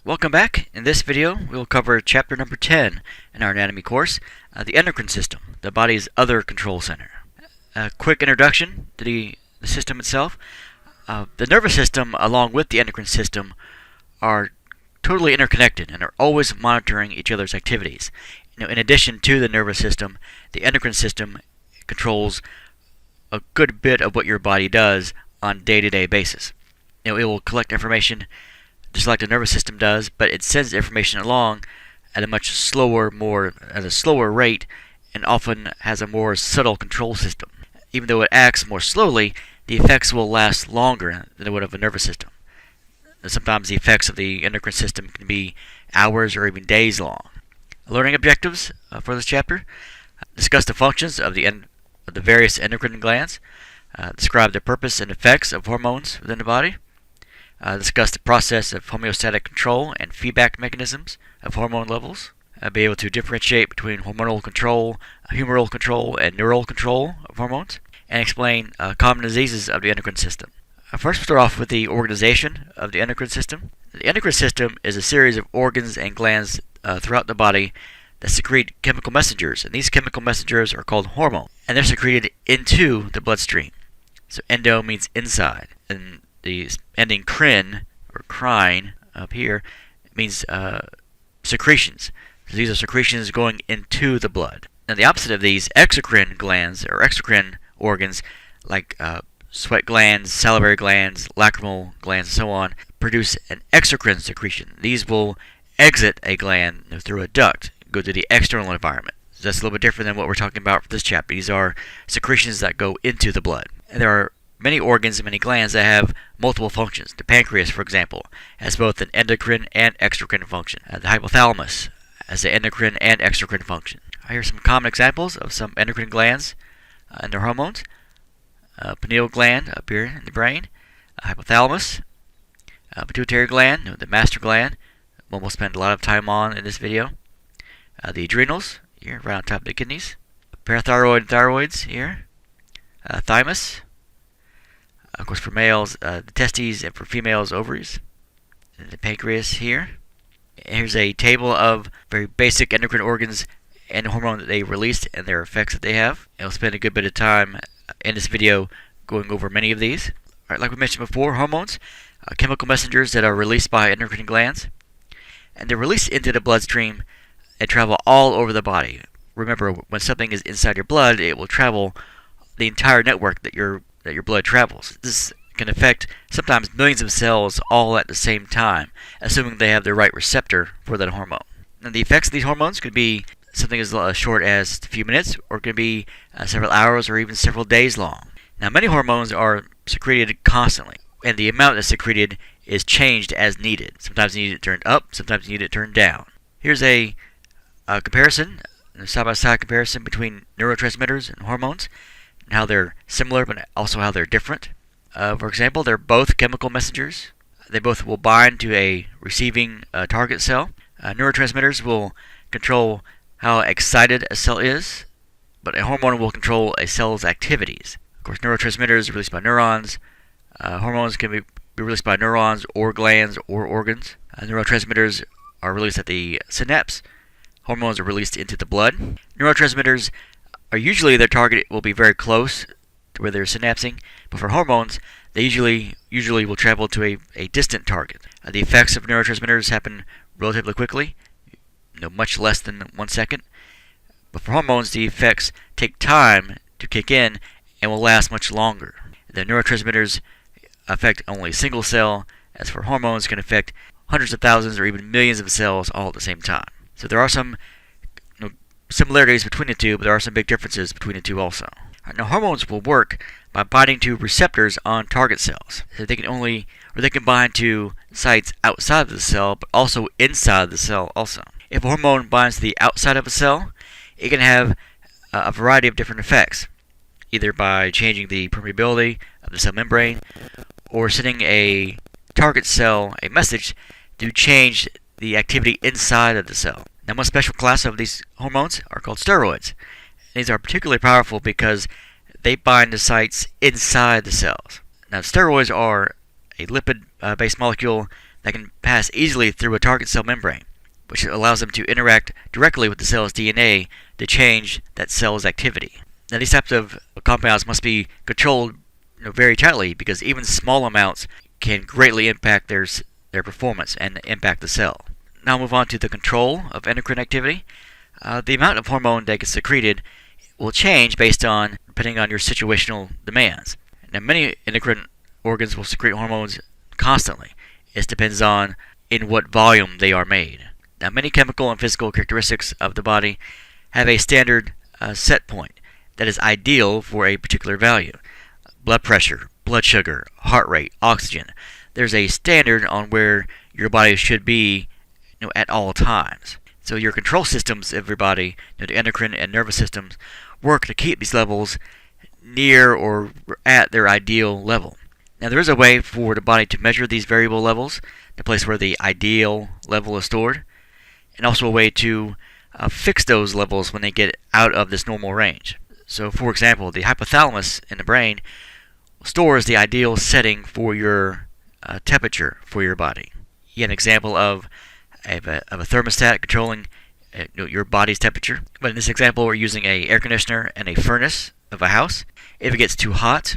Welcome back. In this video, we will cover chapter number 10 in our anatomy course, the endocrine system, the body's other control center. A quick introduction to the system itself. The nervous system, along with the endocrine system, are totally interconnected and are always monitoring each other's activities. In addition to the nervous system, the endocrine system controls a good bit of what your body does on a day-to-day basis. It will collect information just like the nervous system does, but it sends information along at a slower rate, and often has a more subtle control system. Even though it acts more slowly, the effects will last longer than it would of a nervous system. Sometimes the effects of the endocrine system can be hours or even days long. Learning objectives for this chapter: discuss the functions of the various endocrine glands, describe the purpose and effects of hormones within the body, discuss the process of homeostatic control and feedback mechanisms of hormone levels, be able to differentiate between hormonal control, humoral control, and neural control of hormones, and explain common diseases of the endocrine system. First, we'll start off with the organization of the endocrine system. The endocrine system is a series of organs and glands throughout the body that secrete chemical messengers, and these chemical messengers are called hormones, and they're secreted into the bloodstream. So endo means inside, and the ending crine, or crine, up here, means secretions. So these are secretions going into the blood. Now the opposite of these, exocrine glands, or exocrine organs, like sweat glands, salivary glands, lacrimal glands, and so on, produce an exocrine secretion. These will exit a gland through a duct, go to the external environment. So that's a little bit different than what we're talking about for this chapter. These are secretions that go into the blood. And there are many organs and many glands that have multiple functions. The pancreas, for example, has both an endocrine and exocrine function. The hypothalamus has an endocrine and exocrine function. Here are some common examples of some endocrine glands and their hormones. Pineal gland up here in the brain, hypothalamus, pituitary gland, the master gland, one we'll spend a lot of time on in this video. The adrenals, here right on top of the kidneys. Parathyroid and thyroids here. Thymus. Of course, for males, the testes, and for females, ovaries. And the pancreas here. Here's a table of very basic endocrine organs and the hormone that they release and their effects that they have. And we'll spend a good bit of time in this video going over many of these. Alright, like we mentioned before, hormones, chemical messengers that are released by endocrine glands. And they're released into the bloodstream and travel all over the body. Remember, when something is inside your blood, it will travel the entire network that your blood travels. This can affect sometimes millions of cells all at the same time, assuming they have the right receptor for that hormone. And the effects of these hormones could be something as short as a few minutes, or it could be several hours or even several days long. Now, many hormones are secreted constantly, and the amount that's secreted is changed as needed. Sometimes you need it turned up, sometimes you need it turned down. Here's a comparison, a side-by-side comparison between neurotransmitters and hormones, and how they're similar but also how they're different. For example, they're both chemical messengers. They both will bind to a receiving target cell. Neurotransmitters will control how excited a cell is, but a hormone will control a cell's activities. Of course, neurotransmitters are released by neurons. Hormones can be released by neurons or glands or organs. Neurotransmitters are released at the synapse. Hormones are released into the blood. Neurotransmitters are usually, their target will be very close to where they're synapsing, but for hormones, they usually will travel to a distant target. The effects of neurotransmitters happen relatively quickly, much less than 1 second. But for hormones, the effects take time to kick in and will last much longer. The neurotransmitters affect only a single cell, as for hormones can affect hundreds of thousands or even millions of cells all at the same time. So there are some similarities between the two, but there are some big differences between the two also. Now, hormones will work by binding to receptors on target cells. So they can bind to sites outside of the cell, but also inside the cell also. If a hormone binds to the outside of a cell, it can have a variety of different effects, either by changing the permeability of the cell membrane, or sending a target cell a message to change the activity inside of the cell. Now, one special class of these hormones are called steroids. These are particularly powerful because they bind to sites inside the cells. Now, steroids are a lipid-based molecule that can pass easily through a target cell membrane, which allows them to interact directly with the cell's DNA to change that cell's activity. Now, these types of compounds must be controlled very tightly, because even small amounts can greatly impact their performance and impact the cell. Now move on to the control of endocrine activity. The amount of hormone that gets secreted will change depending on your situational demands. Now, many endocrine organs will secrete hormones constantly. It depends on in what volume they are made. Now, many chemical and physical characteristics of the body have a standard set point that is ideal for a particular value. Blood pressure, blood sugar, heart rate, oxygen. There's a standard on where your body should be at all times. So your control systems of your body, the endocrine and nervous systems, work to keep these levels near or at their ideal level. Now, there is a way for the body to measure these variable levels, the place where the ideal level is stored, and also a way to fix those levels when they get out of this normal range. So, for example, the hypothalamus in the brain stores the ideal setting for your temperature for your body. You have an example of a thermostat controlling your body's temperature. But in this example, we're using an air conditioner and a furnace of a house. If it gets too hot,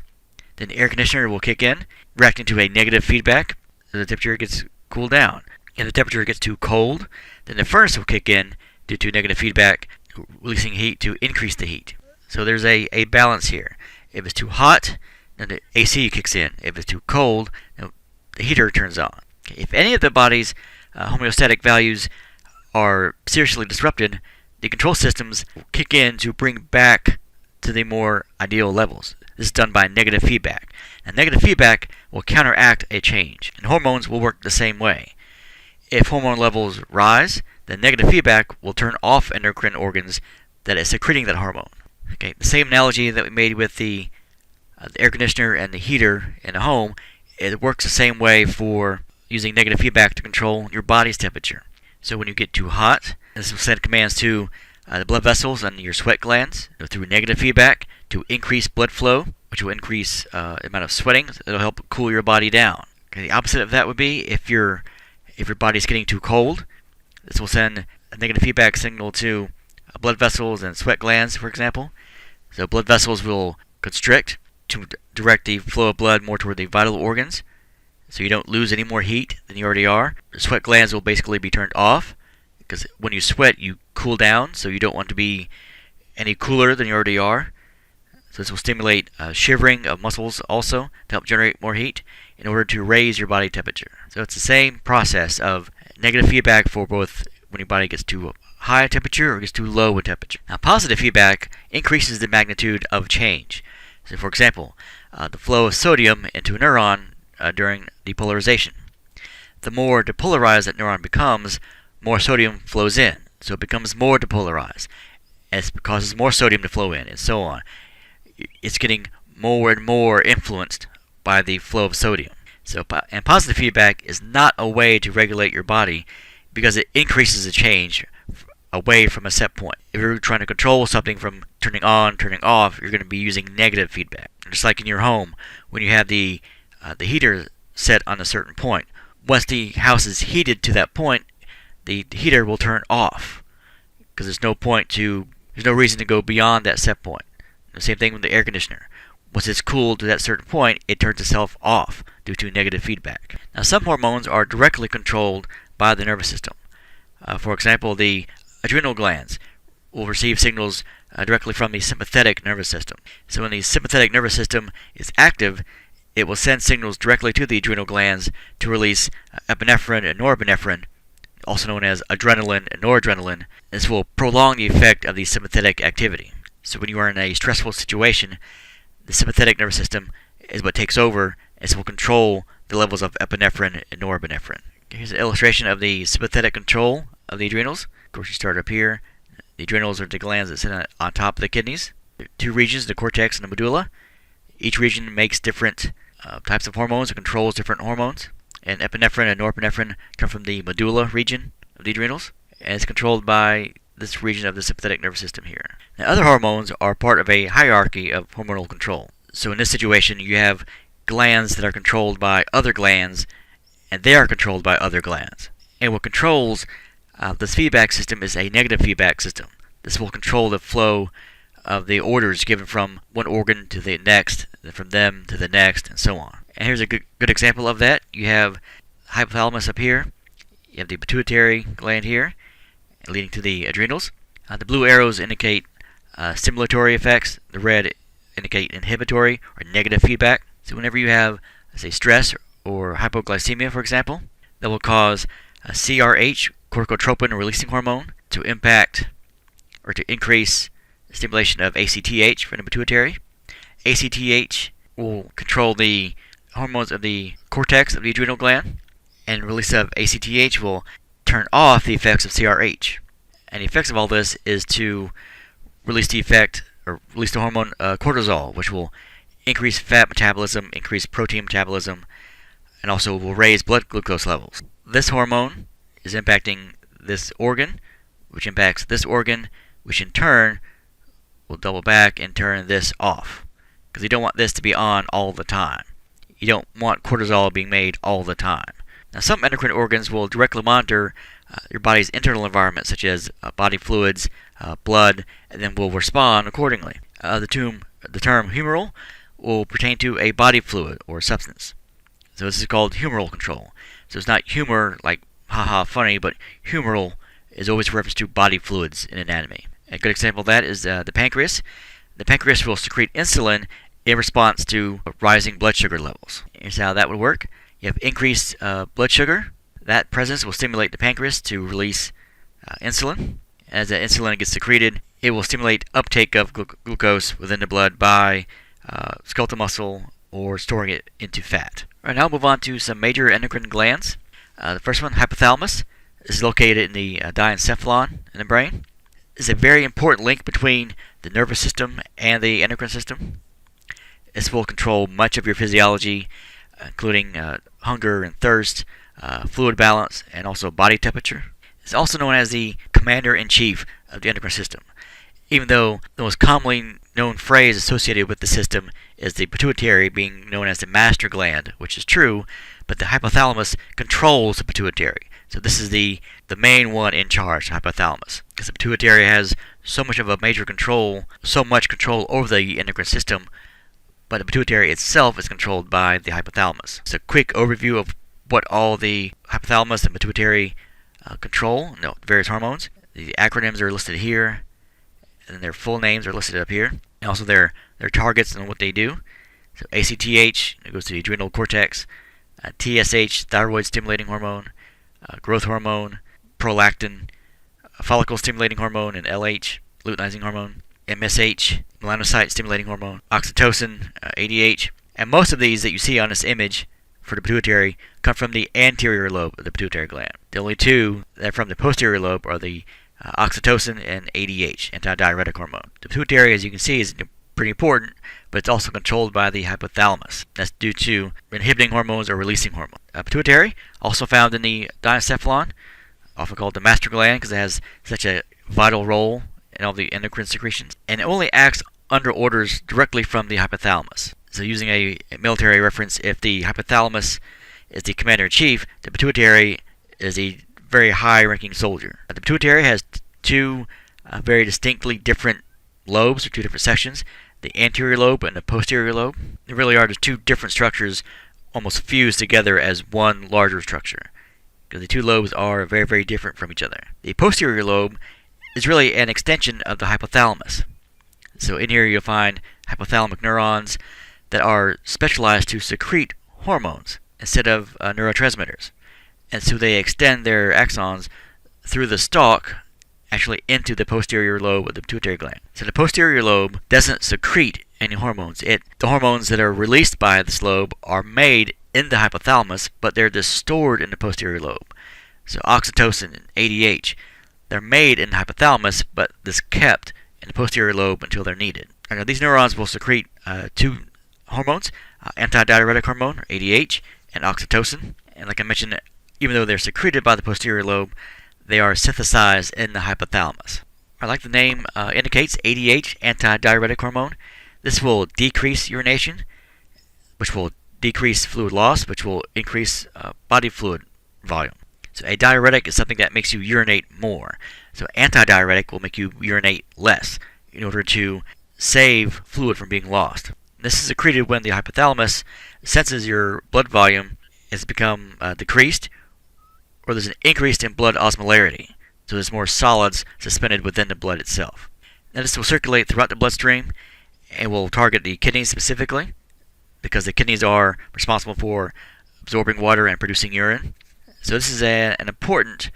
then the air conditioner will kick in, reacting to a negative feedback, so the temperature gets cooled down. If the temperature gets too cold, then the furnace will kick in due to negative feedback, releasing heat to increase the heat. So there's a balance here. If it's too hot, then the AC kicks in. If it's too cold, the heater turns on. If any of the body's homeostatic values are seriously disrupted, the control systems will kick in to bring back to the more ideal levels. This is done by negative feedback. And negative feedback will counteract a change, and hormones will work the same way. If hormone levels rise, then negative feedback will turn off endocrine organs that is secreting that hormone. Okay, the same analogy that we made with the air conditioner and the heater in a home, it works the same way for using negative feedback to control your body's temperature. So when you get too hot, this will send commands to the blood vessels and your sweat glands through negative feedback to increase blood flow, which will increase the amount of sweating. It'll help cool your body down. Okay, the opposite of that would be if your body's getting too cold, this will send a negative feedback signal to blood vessels and sweat glands, for example. So blood vessels will constrict to direct the flow of blood more toward the vital organs, so you don't lose any more heat than you already are. The sweat glands will basically be turned off, because when you sweat, you cool down, so you don't want to be any cooler than you already are. So this will stimulate shivering of muscles also to help generate more heat in order to raise your body temperature. So it's the same process of negative feedback for both when your body gets too high in temperature or gets too low in temperature. Now, positive feedback increases the magnitude of change. So, for example, the flow of sodium into a neuron during depolarization. The more depolarized that neuron becomes, more sodium flows in. So it becomes more depolarized. And it causes more sodium to flow in, and so on. It's getting more and more influenced by the flow of sodium. And positive feedback is not a way to regulate your body, because it increases the change away from a set point. If you're trying to control something from turning on, turning off, you're going to be using negative feedback. Just like in your home, when you have the heater set on a certain point, once the house is heated to that point, the heater will turn off, because there's no reason to go beyond that set point. The same thing with the air conditioner. Once it's cooled to that certain point, it turns itself off due to negative feedback. Now, some hormones are directly controlled by the nervous system. For example, the adrenal glands will receive signals directly from the sympathetic nervous system. So when the sympathetic nervous system is active, it will send signals directly to the adrenal glands to release epinephrine and norepinephrine, also known as adrenaline and noradrenaline. This will prolong the effect of the sympathetic activity. So when you are in a stressful situation, the sympathetic nervous system is what takes over, and this will control the levels of epinephrine and norepinephrine. Here's an illustration of the sympathetic control of the adrenals. Of course, you start up here. The adrenals are the glands that sit on top of the kidneys. Two regions, the cortex and the medulla. Each region makes different types of hormones or controls different hormones. And epinephrine and norepinephrine come from the medulla region of the adrenals, and it's controlled by this region of the sympathetic nervous system here. Now, other hormones are part of a hierarchy of hormonal control. So in this situation, you have glands that are controlled by other glands, and they are controlled by other glands. And what controls this feedback system is a negative feedback system. This will control the flow of the orders given from one organ to the next, from them to the next, and so on. And here's a good example of that. You have hypothalamus up here. You have the pituitary gland here, leading to the adrenals. The blue arrows indicate stimulatory effects. The red indicate inhibitory or negative feedback. So whenever you have, say, stress or hypoglycemia, for example, that will cause CRH, corticotropin releasing hormone, to impact or to increase the stimulation of ACTH from the pituitary. ACTH will control the hormones of the cortex of the adrenal gland, and release of ACTH will turn off the effects of CRH. And the effects of all this is to release the hormone cortisol, which will increase fat metabolism, increase protein metabolism, and also will raise blood glucose levels. This hormone is impacting this organ, which impacts this organ, which in turn will double back and turn this off, because you don't want this to be on all the time. You don't want cortisol being made all the time. Now, some endocrine organs will directly monitor your body's internal environment, such as body fluids, blood, and then will respond accordingly. The term humoral will pertain to a body fluid or substance. So this is called humoral control. So it's not humor like haha funny, but humoral is always a reference to body fluids in anatomy. A good example of that is the pancreas. The pancreas will secrete insulin in response to rising blood sugar levels. Here's how that would work. You have increased blood sugar. That presence will stimulate the pancreas to release insulin. As that insulin gets secreted, it will stimulate uptake of glucose within the blood by skeletal muscle or storing it into fat. All right, now we'll move on to some major endocrine glands. The first one, hypothalamus, is located in the diencephalon in the brain. It's a very important link between the nervous system and the endocrine system. This will control much of your physiology, including hunger and thirst, fluid balance, and also body temperature. It's also known as the commander-in-chief of the endocrine system, even though the most commonly known phrase associated with the system is the pituitary being known as the master gland, which is true, but the hypothalamus controls the pituitary. So this is the main one in charge, the hypothalamus, because the pituitary has so much control over the endocrine system, but the pituitary itself is controlled by the hypothalamus. It's a quick overview of what all the hypothalamus and pituitary control, various hormones. The acronyms are listed here, and their full names are listed up here, and also their targets and what they do. So ACTH, it goes to the adrenal cortex, TSH, thyroid stimulating hormone, growth hormone, prolactin, follicle stimulating hormone, and LH, luteinizing hormone, MSH, melanocyte stimulating hormone, oxytocin, ADH, and most of these that you see on this image for the pituitary come from the anterior lobe of the pituitary gland. The only two that are from the posterior lobe are the oxytocin and ADH, antidiuretic hormone. The pituitary, as you can see, is pretty important, but it's also controlled by the hypothalamus. That's due to inhibiting hormones or releasing hormones. Pituitary, also found in the diencephalon, often called the master gland because it has such a vital role in all the endocrine secretions, and it only acts under orders directly from the hypothalamus. So using a military reference, if the hypothalamus is the commander-in-chief, the pituitary is a very high-ranking soldier. The pituitary has two very distinctly different lobes, or two different sections, the anterior lobe and the posterior lobe. There really are just two different structures almost fused together as one larger structure, because the two lobes are very, very different from each other. The posterior lobe is really an extension of the hypothalamus. So in here you'll find hypothalamic neurons that are specialized to secrete hormones instead of neurotransmitters. And so they extend their axons through the stalk actually into the posterior lobe of the pituitary gland. So the posterior lobe doesn't secrete any hormones. The hormones that are released by this lobe are made in the hypothalamus, but they're just stored in the posterior lobe. So oxytocin and ADH, they're made in the hypothalamus, but this kept in the posterior lobe until they're needed. Now, these neurons will secrete two hormones, antidiuretic hormone, or ADH, and oxytocin. And like I mentioned, even though they're secreted by the posterior lobe, they are synthesized in the hypothalamus. Like the name indicates, ADH, antidiuretic hormone, this will decrease urination, which will decrease fluid loss, which will increase body fluid volume. So a diuretic is something that makes you urinate more. So antidiuretic will make you urinate less in order to save fluid from being lost. This is secreted when the hypothalamus senses your blood volume has become decreased, or there's an increase in blood osmolarity. So there's more solids suspended within the blood itself. Now this will circulate throughout the bloodstream and will target the kidneys specifically, because the kidneys are responsible for absorbing water and producing urine. So this is important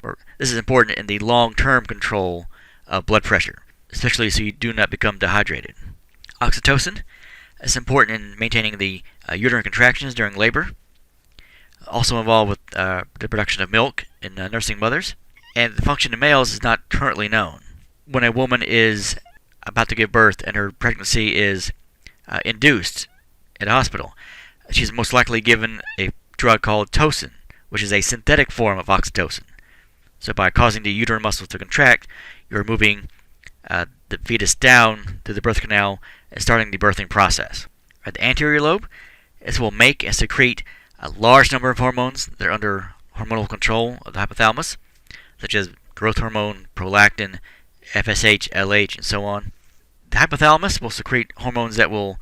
in the long-term control of blood pressure, especially so you do not become dehydrated. Oxytocin is important in maintaining the uterine contractions during labor, also involved with the production of milk in nursing mothers, and the function in males is not currently known. When a woman is about to give birth and her pregnancy is induced at a hospital, she's most likely given a drug called tocin, which is a synthetic form of oxytocin. So by causing the uterine muscles to contract, you're moving the fetus down through the birth canal and starting the birthing process. At the anterior lobe, this will make and secrete a large number of hormones that are under hormonal control of the hypothalamus, such as growth hormone, prolactin, FSH, LH, and so on. The hypothalamus will secrete hormones that will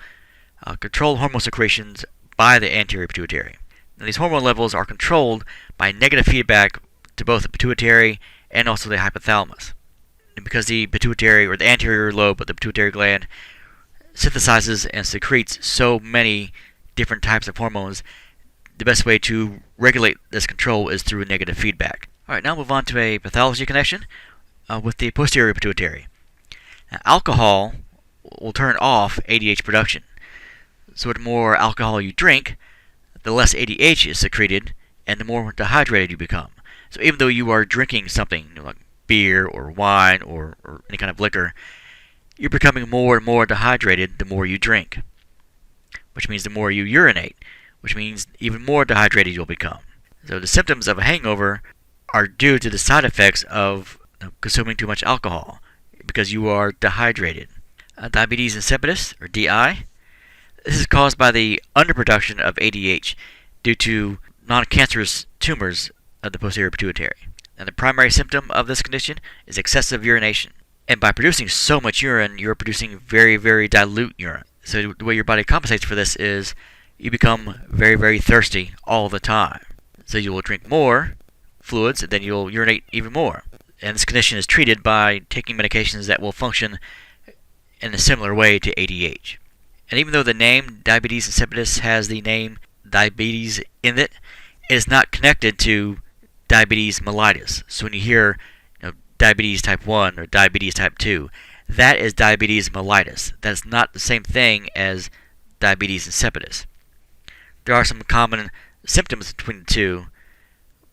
control hormone secretions by the anterior pituitary. Now, these hormone levels are controlled by negative feedback to both the pituitary and also the hypothalamus. And because the pituitary, or the anterior lobe of the pituitary gland, synthesizes and secretes so many different types of hormones, the best way to regulate this control is through negative feedback. Alright, now move on to a pathology connection with the posterior pituitary. Now, alcohol will turn off ADH production. So the more alcohol you drink, the less ADH is secreted, and the more dehydrated you become. So even though you are drinking something like beer or wine or any kind of liquor, you're becoming more and more dehydrated the more you drink, which means the more you urinate, which means even more dehydrated you'll become. So the symptoms of a hangover are due to the side effects of consuming too much alcohol, because you are dehydrated. Diabetes insipidus, or DI, this is caused by the underproduction of ADH due to non-cancerous tumors of the posterior pituitary. And the primary symptom of this condition is excessive urination. And by producing so much urine, you're producing very, very dilute urine. So the way your body compensates for this is you become very, very thirsty all the time. So you will drink more fluids, and then you'll urinate even more. And this condition is treated by taking medications that will function in a similar way to ADH. And even though the name diabetes insipidus has the name diabetes in it, it is not connected to diabetes mellitus. So when you hear diabetes type 1 or diabetes type 2, that is diabetes mellitus. That is not the same thing as diabetes insipidus. There are some common symptoms between the two,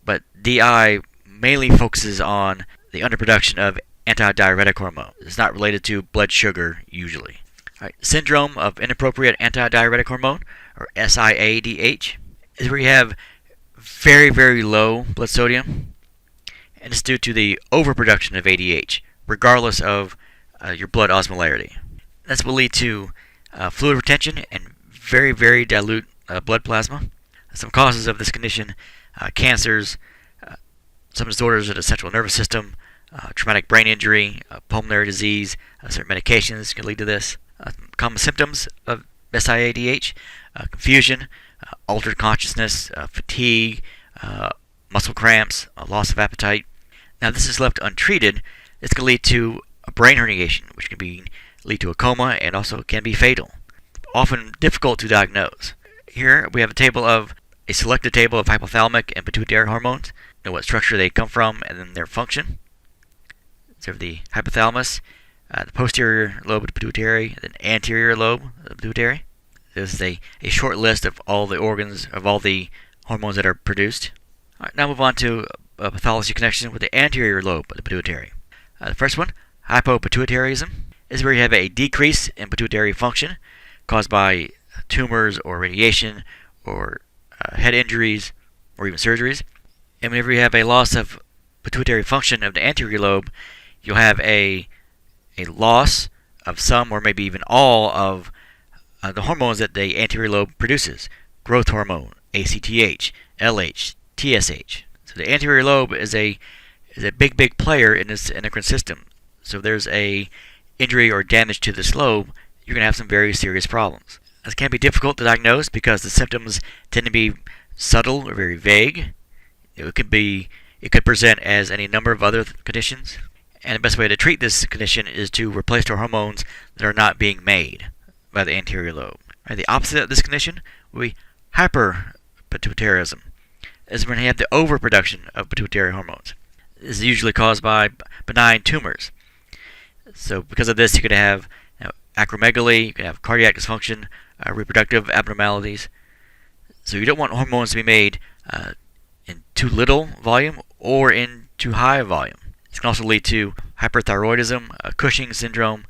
but DI mainly focuses on the underproduction of antidiuretic hormone. It's not related to blood sugar usually. Right. Syndrome of inappropriate antidiuretic hormone, or SIADH, is where you have very, very low blood sodium, and it's due to the overproduction of ADH, regardless of your blood osmolarity. This will lead to fluid retention and very, very dilute blood plasma. Some causes of this condition: cancers, some disorders of the central nervous system, traumatic brain injury, pulmonary disease, certain medications can lead to this. Common symptoms of SIADH: confusion, altered consciousness, fatigue, muscle cramps, loss of appetite. Now, this is left untreated. This can lead to a brain herniation, which can lead to a coma and also can be fatal. Often difficult to diagnose. Here we have a selected table of hypothalamic and pituitary hormones, and what structure they come from, and then their function. So the hypothalamus, the posterior lobe of the pituitary, and the anterior lobe of the pituitary. This is a short list of all the organs, of all the hormones that are produced. All right, now move on to a pathology connection with the anterior lobe of the pituitary. The first one, hypopituitarism, is where you have a decrease in pituitary function caused by tumors or radiation or head injuries or even surgeries. And whenever you have a loss of pituitary function of the anterior lobe, you'll have a loss of some or maybe even all of the hormones that the anterior lobe produces, growth hormone, ACTH, LH, TSH. So the anterior lobe is a big player in this endocrine system. So if there's a injury or damage to this lobe, you're going to have some very serious problems. This can be difficult to diagnose because the symptoms tend to be subtle or very vague. It could present as any number of other conditions. And the best way to treat this condition is to replace the hormones that are not being made by the anterior lobe. Right, the opposite of this condition would be hyperpituitarism. This is when you have the overproduction of pituitary hormones. This is usually caused by benign tumors. So because of this, you could have acromegaly, you could have cardiac dysfunction, reproductive abnormalities. So you don't want hormones to be made in too little volume or in too high volume. This can also lead to hyperthyroidism, Cushing's syndrome,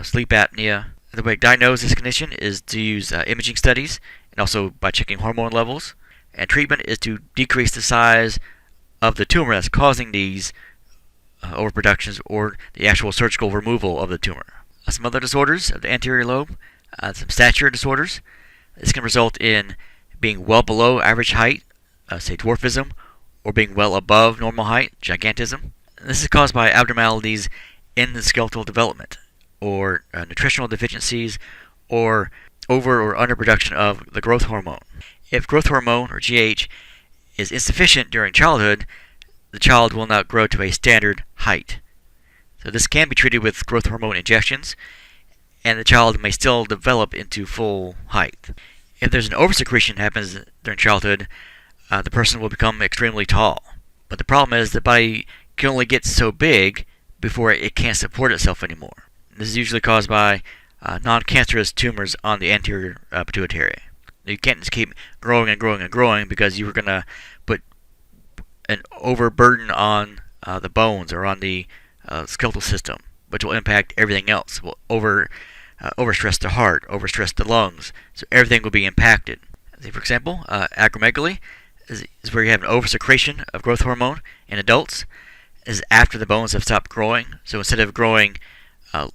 sleep apnea. The way to diagnose this condition is to use imaging studies and also by checking hormone levels. And treatment is to decrease the size of the tumor that's causing these overproductions or the actual surgical removal of the tumor. Some other disorders of the anterior lobe, some stature disorders. This can result in being well below average height, say dwarfism, or being well above normal height, gigantism. And this is caused by abnormalities in the skeletal development, or nutritional deficiencies, or over or underproduction of the growth hormone. If growth hormone, or GH, is insufficient during childhood, the child will not grow to a standard height. So this can be treated with growth hormone injections, and the child may still develop into full height. If there's an oversecretion that happens during childhood, the person will become extremely tall. But the problem is the body can only get so big before it can't support itself anymore. This is usually caused by non-cancerous tumors on the anterior pituitary. You can't just keep growing and growing and growing because you were going to put an overburden on the bones or on the skeletal system, which will impact everything else. Will overstress the heart, overstress the lungs, so everything will be impacted. Say, for example, acromegaly is where you have an oversecretion of growth hormone in adults. This is after the bones have stopped growing. So instead of growing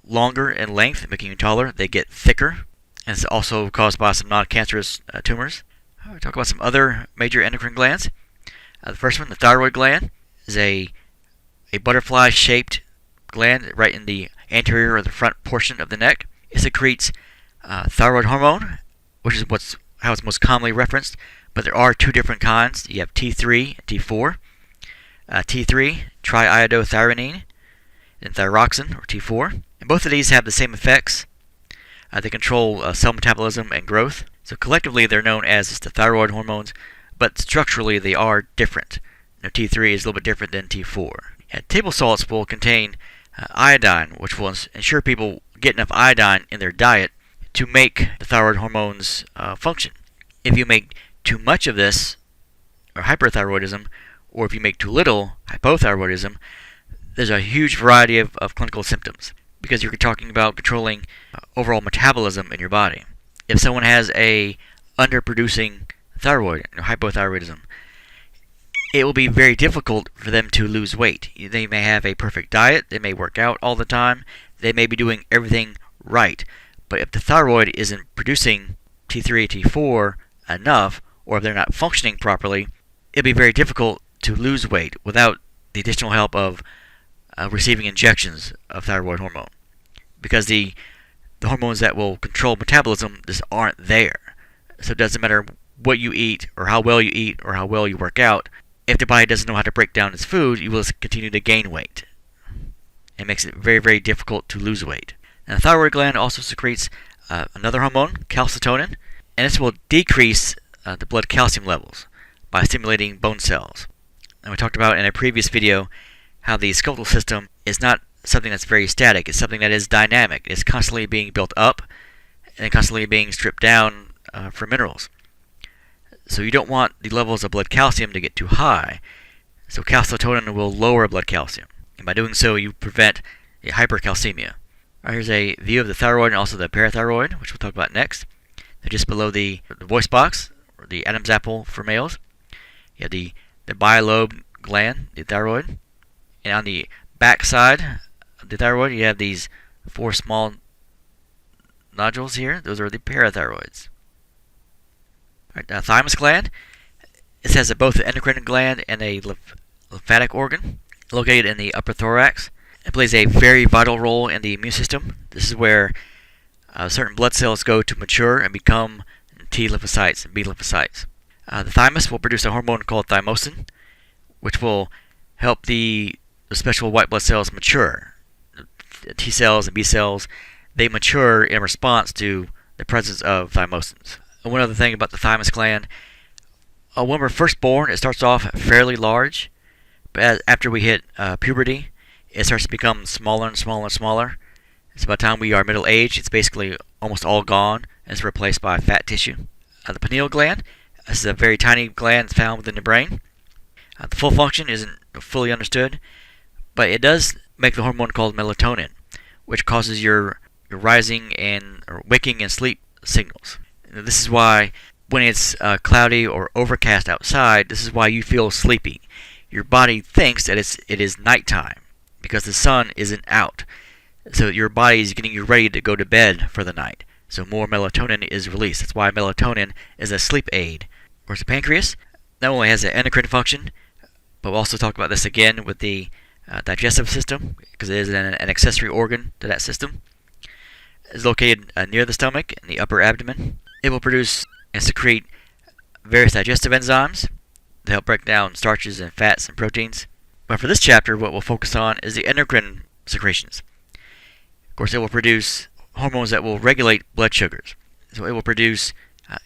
longer in length, making you taller, they get thicker. And it's also caused by some non-cancerous tumors. We'll talk about some other major endocrine glands. The first one, the thyroid gland, is a butterfly-shaped gland right in the anterior or the front portion of the neck. It secretes thyroid hormone, which is how it's most commonly referenced. But there are two different kinds. You have T3 and T4. T3, triiodothyronine, and thyroxine, or T4. And both of these have the same effects. They control cell metabolism and growth. So collectively they're known as the thyroid hormones, but structurally they are different. T3 is a little bit different than T4. Table salts will contain iodine, which will ensure people get enough iodine in their diet to make the thyroid hormones function. If you make too much of this, or hyperthyroidism, or if you make too little, hypothyroidism, there's a huge variety of clinical symptoms because you're talking about controlling overall metabolism in your body. If someone has a underproducing thyroid, hypothyroidism, it will be very difficult for them to lose weight. They may have a perfect diet, they may work out all the time, they may be doing everything right, but if the thyroid isn't producing T3, T4 enough, or if they're not functioning properly, it'll be very difficult to lose weight without the additional help of receiving injections of thyroid hormone, because the hormones that will control metabolism just aren't there. So it doesn't matter what you eat or how well you eat or how well you work out. If the body doesn't know how to break down its food, you will continue to gain weight. It makes it very, very difficult to lose weight. And the thyroid gland also secretes another hormone, calcitonin, and this will decrease the blood calcium levels by stimulating bone cells. And we talked about in a previous video how the skeletal system is not something that's very static. It's something that is dynamic. It's constantly being built up and constantly being stripped down for minerals. So you don't want the levels of blood calcium to get too high. So calcitonin will lower blood calcium. And by doing so, you prevent hypercalcemia. Right, here's a view of the thyroid and also the parathyroid, which we'll talk about next. They're just below the voice box, or the Adam's apple for males. You have the bilobe gland, the thyroid. And on the back side of the thyroid, you have these 4 small nodules here. Those are the parathyroids. Right, thymus gland. It has both an endocrine gland and a lymphatic organ located in the upper thorax. It plays a very vital role in the immune system. This is where certain blood cells go to mature and become T lymphocytes and B lymphocytes. The thymus will produce a hormone called thymosin, which will help the special white blood cells mature. The T cells and B cells, they mature in response to the presence of thymosins. One other thing about the thymus gland, when we're first born, it starts off fairly large, but after we hit puberty, it starts to become smaller and smaller and smaller. So by the time we are middle age, it's basically almost all gone and it's replaced by fat tissue. The pineal gland, this is a very tiny gland found within the brain. The full function isn't fully understood, but it does make the hormone called melatonin, which causes your rising and or waking and sleep signals. This is why when it's cloudy or overcast outside, this is why you feel sleepy. Your body thinks that it is nighttime because the sun isn't out. So your body is getting you ready to go to bed for the night. So more melatonin is released. That's why melatonin is a sleep aid. Of course, the pancreas not only has an endocrine function, but we'll also talk about this again with the digestive system, because it is an accessory organ to that system. It's located near the stomach in the upper abdomen. It will produce and secrete various digestive enzymes to help break down starches and fats and proteins. But for this chapter, what we'll focus on is the endocrine secretions. Of course, it will produce hormones that will regulate blood sugars. So it will produce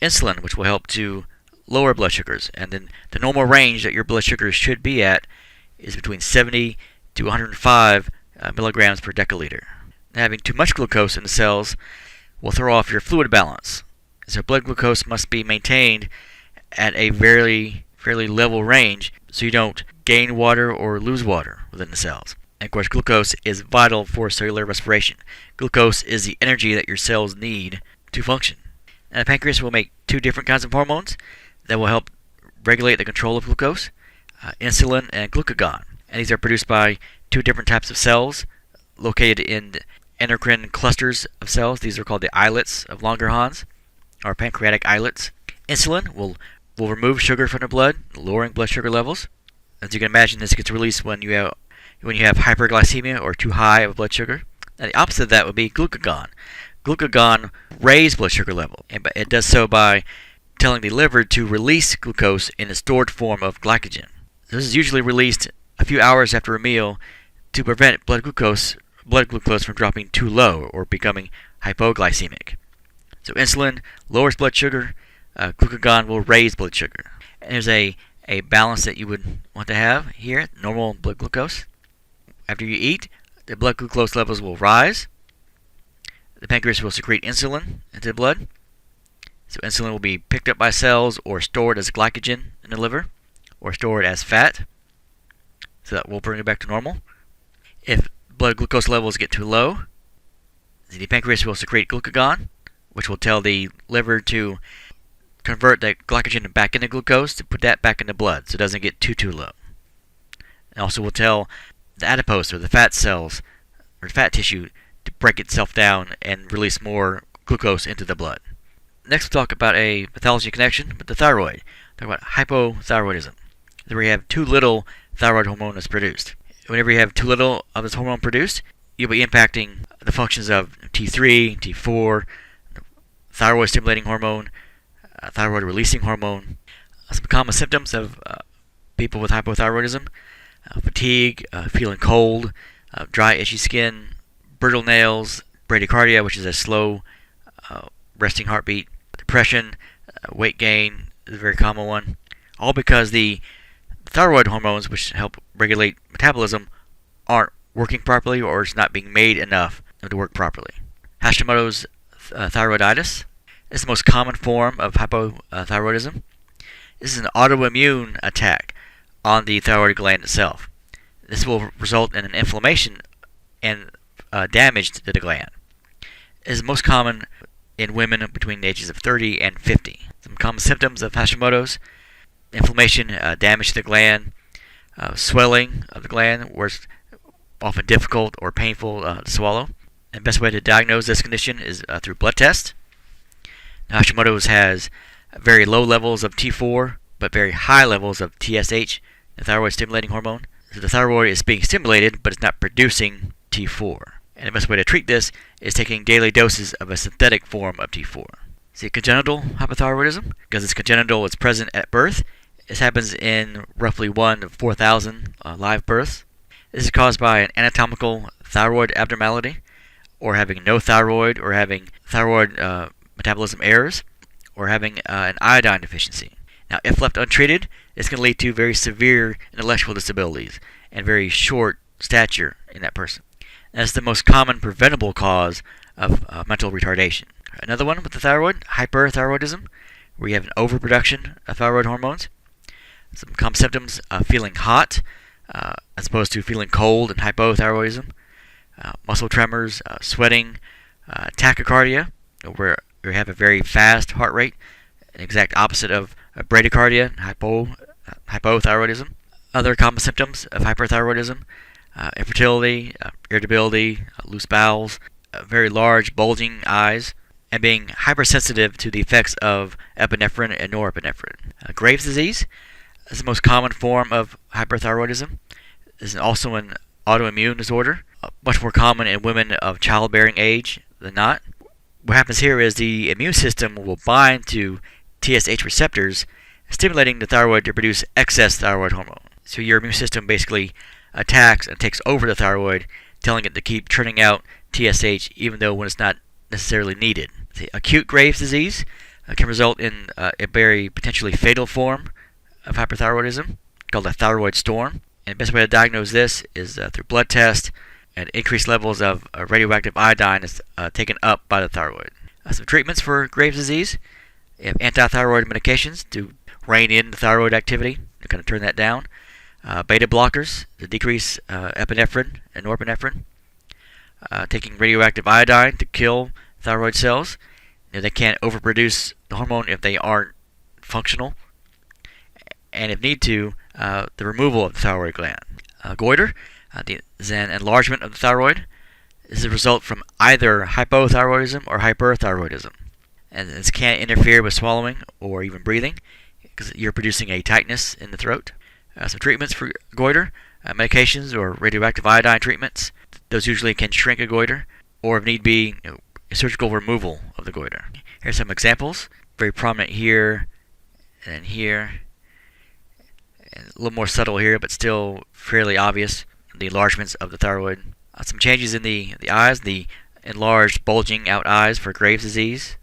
insulin, which will help to lower blood sugars. And then the normal range that your blood sugars should be at is between 70 to 105 milligrams per deciliter. Having too much glucose in the cells will throw off your fluid balance. So blood glucose must be maintained at a fairly level range so you don't gain water or lose water within the cells. And of course, glucose is vital for cellular respiration. Glucose is the energy that your cells need to function. And the pancreas will make two different kinds of hormones that will help regulate the control of glucose, insulin and glucagon. And these are produced by two different types of cells located in endocrine clusters of cells. These are called the islets of Langerhans, or pancreatic islets. Insulin will remove sugar from the blood, lowering blood sugar levels. As you can imagine, this gets released when you have hyperglycemia or too high of blood sugar. And the opposite of that would be glucagon. Glucagon raises blood sugar level, and it does so by telling the liver to release glucose in a stored form of glycogen. This is usually released a few hours after a meal to prevent blood glucose from dropping too low or becoming hypoglycemic. So insulin lowers blood sugar, glucagon will raise blood sugar. And there's a balance that you would want to have here, normal blood glucose. After you eat, the blood glucose levels will rise. The pancreas will secrete insulin into the blood. So insulin will be picked up by cells or stored as glycogen in the liver or stored as fat. So that will bring it back to normal. If blood glucose levels get too low, the pancreas will secrete glucagon, which will tell the liver to convert that glycogen back into glucose to put that back in the blood so it doesn't get too low. It also will tell the adipose or the fat cells or the fat tissue to break itself down and release more glucose into the blood. Next we'll talk about a pathology connection with the thyroid. Talk about hypothyroidism, where you have too little thyroid hormone is produced. Whenever you have too little of this hormone produced, you'll be impacting the functions of T3, T4, thyroid stimulating hormone, thyroid releasing hormone. Some common symptoms of people with hypothyroidism: fatigue, feeling cold, dry itchy skin, brittle nails, bradycardia, which is a slow resting heartbeat, depression, weight gain is a very common one, all because the thyroid hormones, which help regulate metabolism, aren't working properly or it's not being made enough to work properly. Hashimoto's thyroiditis is the most common form of hypothyroidism. This is an autoimmune attack on the thyroid gland itself. This will result in an inflammation and damage to the gland. It is most common in women between the ages of 30 and 50. Some common symptoms of Hashimoto's: inflammation, damage to the gland, swelling of the gland, where it's often difficult or painful to swallow. And the best way to diagnose this condition is through blood test. Hashimoto's has very low levels of T4, but very high levels of TSH, the thyroid stimulating hormone. So the thyroid is being stimulated, but it's not producing T4. And the best way to treat this is taking daily doses of a synthetic form of T4. See, congenital hypothyroidism, because it's congenital, it's present at birth. This happens in roughly 1 to 4,000 live births. This is caused by an anatomical thyroid abnormality, or having no thyroid, or having thyroid metabolism errors, or having an iodine deficiency. Now, if left untreated, this can lead to very severe intellectual disabilities and very short stature in that person. That's the most common preventable cause of mental retardation. Another one with the thyroid, hyperthyroidism, where you have an overproduction of thyroid hormones. Some common symptoms: feeling hot, as opposed to feeling cold in hypothyroidism. Muscle tremors, sweating, tachycardia, where you have a very fast heart rate, an exact opposite of bradycardia and hypothyroidism. Other common symptoms of hyperthyroidism: infertility, irritability, loose bowels, very large bulging eyes, and being hypersensitive to the effects of epinephrine and norepinephrine. Graves' disease is the most common form of hyperthyroidism. This is also an autoimmune disorder, much more common in women of childbearing age than not. What happens here is the immune system will bind to TSH receptors, stimulating the thyroid to produce excess thyroid hormone. So your immune system basically attacks and takes over the thyroid, telling it to keep churning out TSH even though when it's not necessarily needed. The acute Graves' disease can result in a very potentially fatal form of hyperthyroidism called a thyroid storm. And the best way to diagnose this is through blood test, and increased levels of radioactive iodine is taken up by the thyroid. Some treatments for Graves' disease: you have antithyroid medications to rein in the thyroid activity, to kind of turn that down. Beta blockers to decrease epinephrine and norepinephrine. Taking radioactive iodine to kill thyroid cells. They can't overproduce the hormone if they aren't functional. And if need to, the removal of the thyroid gland. Goiter is an enlargement of the thyroid. This is a result from either hypothyroidism or hyperthyroidism. And this can't interfere with swallowing or even breathing, because you're producing a tightness in the throat. Some treatments for goiter: medications or radioactive iodine treatments. Those usually can shrink a goiter, or if need be, a surgical removal of the goiter. Here's some examples. Very prominent here and here. And a little more subtle here, but still fairly obvious: the enlargements of the thyroid. Some changes in the eyes, the enlarged, bulging out eyes for Graves' disease.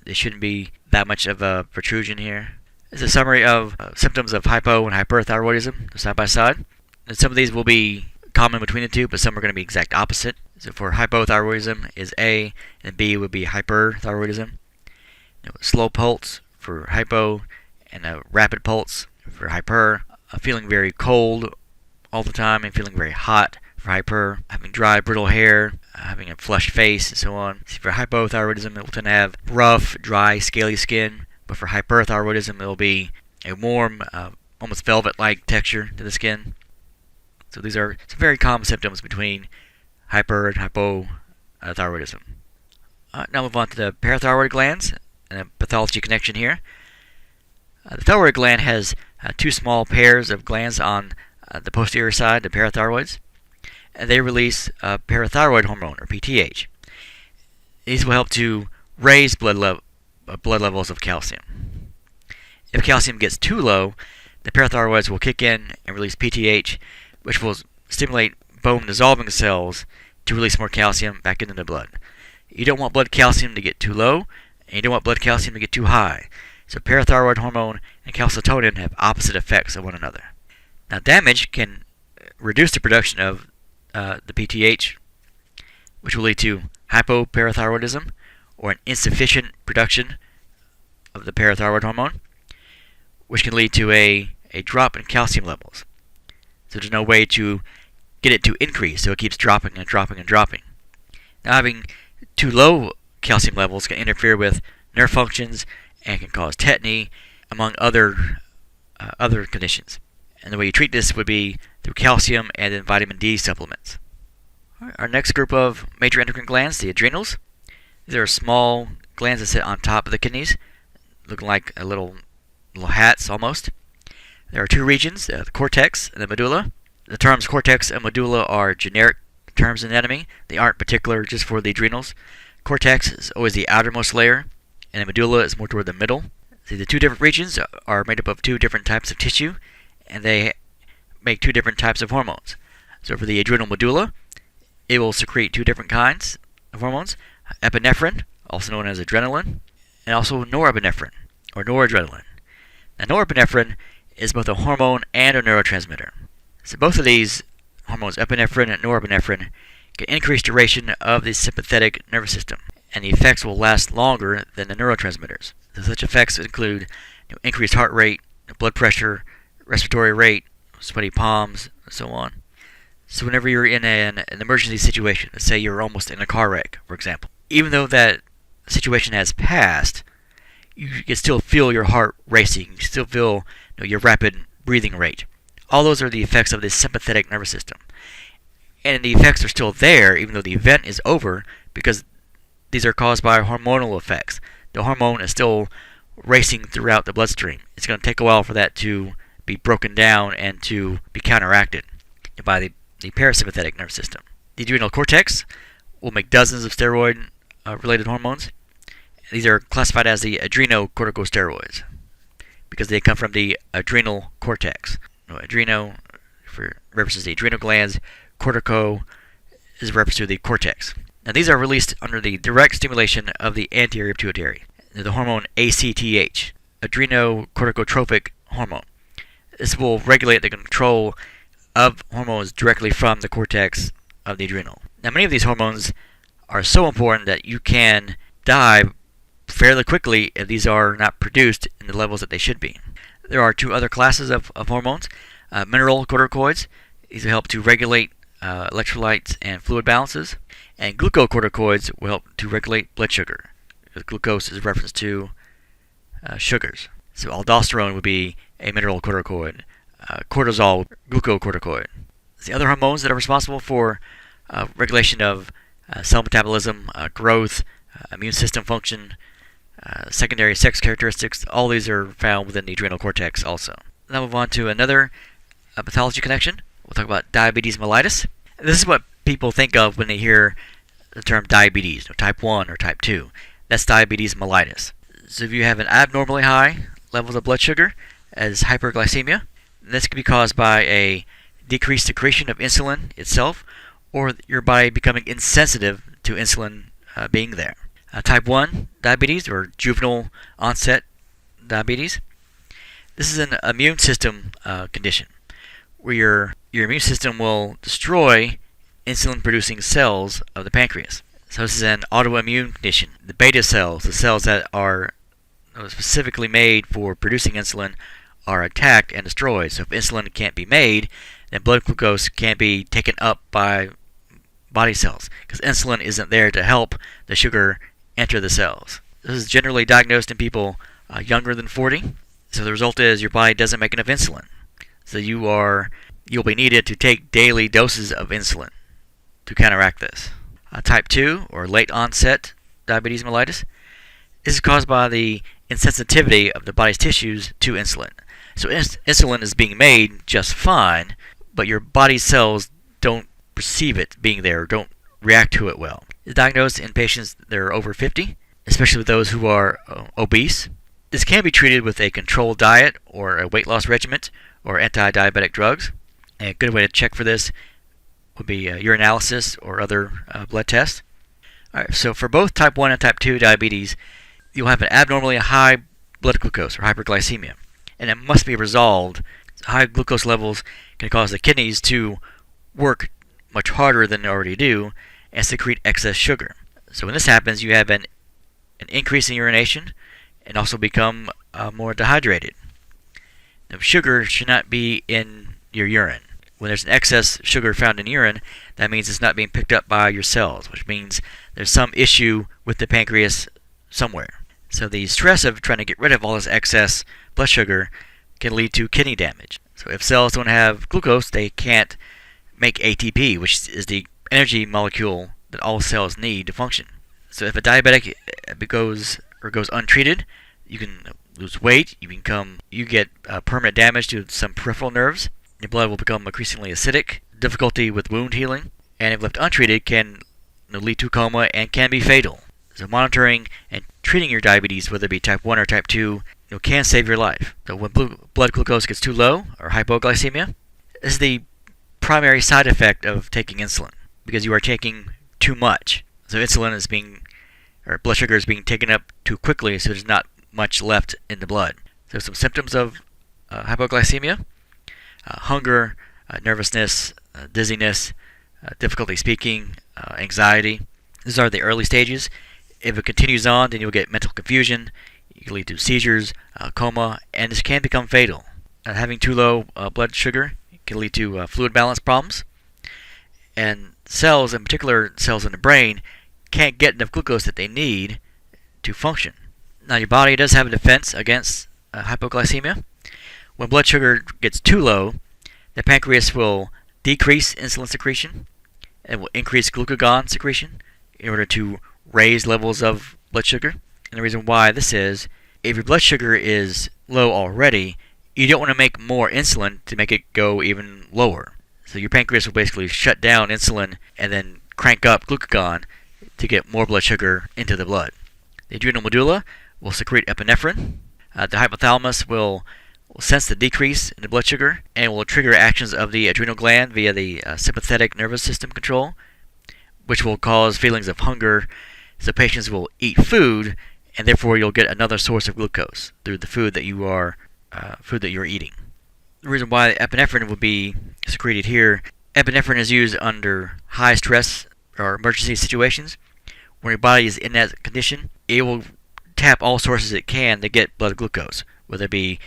There shouldn't be that much of a protrusion here. This is a summary of symptoms of hypo and hyperthyroidism side by side. And some of these will be common between the two, but some are going to be exact opposite. So for hypothyroidism is A, and B would be hyperthyroidism. Slow pulse for hypo, and a rapid pulse for hyper. Feeling very cold all the time and feeling very hot for hyper. Having dry, brittle hair, having a flushed face, and so on. For hypothyroidism, it will tend to have rough, dry, scaly skin. But for hyperthyroidism, it will be a warm, almost velvet-like texture to the skin. So these are some very common symptoms between hyper and hypothyroidism. Now move on to the parathyroid glands and a pathology connection here. The thyroid gland has two small pairs of glands on the posterior side, the parathyroids, and they release parathyroid hormone, or PTH. These will help to raise blood levels of calcium. If calcium gets too low, the parathyroids will kick in and release PTH, which will stimulate bone-dissolving cells to release more calcium back into the blood. You don't want blood calcium to get too low, and you don't want blood calcium to get too high. So parathyroid hormone and calcitonin have opposite effects of one another. Now, damage can reduce the production of the PTH, which will lead to hypoparathyroidism, or an insufficient production of the parathyroid hormone, which can lead to a drop in calcium levels. So there's no way to get it to increase, so it keeps dropping and dropping and dropping. Now, having too low calcium levels can interfere with nerve functions and can cause tetany, among other conditions. And the way you treat this would be through calcium and then vitamin D supplements. Our next group of major endocrine glands, the adrenals. These are small glands that sit on top of the kidneys. looking like a little hats almost. There are two regions, the cortex and the medulla. The terms cortex and medulla are generic terms in anatomy. They aren't particular just for the adrenals. Cortex is always the outermost layer, and the medulla is more toward the middle. See, the two different regions are made up of two different types of tissue, and they make two different types of hormones. So for the adrenal medulla, it will secrete two different kinds of hormones: epinephrine, also known as adrenaline, and also norepinephrine, or noradrenaline. Now, norepinephrine is both a hormone and a neurotransmitter. So both of these hormones, epinephrine and norepinephrine, can increase duration of the sympathetic nervous system, and the effects will last longer than the neurotransmitters. So such effects include increased heart rate, blood pressure, respiratory rate, sweaty palms, and so on. So whenever you're in an emergency situation, let's say you're almost in a car wreck, for example, even though that situation has passed, you can still feel your heart racing. You still feel your rapid breathing rate. All those are the effects of the sympathetic nervous system. And the effects are still there even though the event is over, because these are caused by hormonal effects. The hormone is still racing throughout the bloodstream. It's going to take a while for that to be broken down and to be counteracted by the parasympathetic nervous system. The adrenal cortex will make dozens of steroid-related hormones. These are classified as the adrenocorticosteroids because they come from the adrenal cortex. Adreno references the adrenal glands. Cortico is a reference to the cortex. Now these are released under the direct stimulation of the anterior pituitary. The hormone ACTH, adrenocorticotropic hormone. This will regulate the control of hormones directly from the cortex of the adrenal. Now many of these hormones are so important that you can die fairly quickly if these are not produced in the levels that they should be. There are two other classes of hormones. Mineral corticoids. These will help to regulate electrolytes and fluid balances. And glucocorticoids will help to regulate blood sugar. Glucose is a reference to sugars. So aldosterone would be a mineral corticoid. Cortisol, glucocorticoid. The other hormones that are responsible for regulation of cell metabolism, growth, immune system function, secondary sex characteristics, all these are found within the adrenal cortex also. Now move on to another pathology connection. We'll talk about diabetes mellitus. This is what people think of when they hear the term diabetes, type 1 or type 2. That's diabetes mellitus. So if you have an abnormally high levels of blood sugar as hyperglycemia, this can be caused by a decreased secretion of insulin itself, or your body becoming insensitive to insulin being there. Type 1 diabetes, or juvenile onset diabetes, this is an immune system condition where your immune system will destroy insulin-producing cells of the pancreas. So this is an autoimmune condition. The beta cells, the cells that are specifically made for producing insulin, are attacked and destroyed. So if insulin can't be made, then blood glucose can't be taken up by body cells, because insulin isn't there to help the sugar enter the cells. This is generally diagnosed in people younger than 40. So the result is your body doesn't make enough insulin. So you'll be needed to take daily doses of insulin to counteract this. Type 2, or late onset diabetes mellitus, this is caused by the insensitivity of the body's tissues to insulin. So insulin is being made just fine, but your body's cells don't perceive it being there, don't react to it well. It's diagnosed in patients that are over 50, especially with those who are obese. This can be treated with a controlled diet or a weight loss regimen or anti-diabetic drugs. A good way to check for this would be urinalysis or other blood tests. Alright, so for both type 1 and type 2 diabetes, you'll have an abnormally high blood glucose or hyperglycemia, and it must be resolved. High glucose levels can cause the kidneys to work much harder than they already do and secrete excess sugar. So when this happens, you have an increase in urination and also become more dehydrated. Now, sugar should not be in your urine. When there's an excess sugar found in urine, that means it's not being picked up by your cells, which means there's some issue with the pancreas somewhere. So the stress of trying to get rid of all this excess blood sugar can lead to kidney damage. So if cells don't have glucose, they can't make ATP, which is the energy molecule that all cells need to function. So if a diabetic goes untreated, You can lose weight. You get permanent damage to some peripheral nerves. Your blood will become increasingly acidic. Difficulty with wound healing, and if left untreated, can lead to coma and can be fatal. So monitoring and treating your diabetes, whether it be type 1 or type 2, can save your life. So when blood glucose gets too low, or hypoglycemia, this is the primary side effect of taking insulin, because you are taking too much. So blood sugar is being taken up too quickly, so there's not much left in the blood. So some symptoms of hypoglycemia: hunger, nervousness, dizziness, difficulty speaking, anxiety. These are the early stages. If it continues on, then you'll get mental confusion. It can lead to seizures, coma, and this can become fatal. Having too low blood sugar can lead to fluid balance problems. And cells, in particular cells in the brain, can't get enough glucose that they need to function. Now, your body does have a defense against hypoglycemia. When blood sugar gets too low, the pancreas will decrease insulin secretion and will increase glucagon secretion in order to raise levels of blood sugar. And the reason why this is, if your blood sugar is low already, you don't want to make more insulin to make it go even lower. So your pancreas will basically shut down insulin and then crank up glucagon to get more blood sugar into the blood. The adrenal medulla will secrete epinephrine. The hypothalamus will sense the decrease in the blood sugar and will trigger actions of the adrenal gland via the sympathetic nervous system control, which will cause feelings of hunger. So patients will eat food, and therefore you'll get another source of glucose through the food that you're eating. The reason why epinephrine will be secreted here: epinephrine is used under high stress or emergency situations. When your body is in that condition, it will tap all sources it can to get blood glucose, whether it be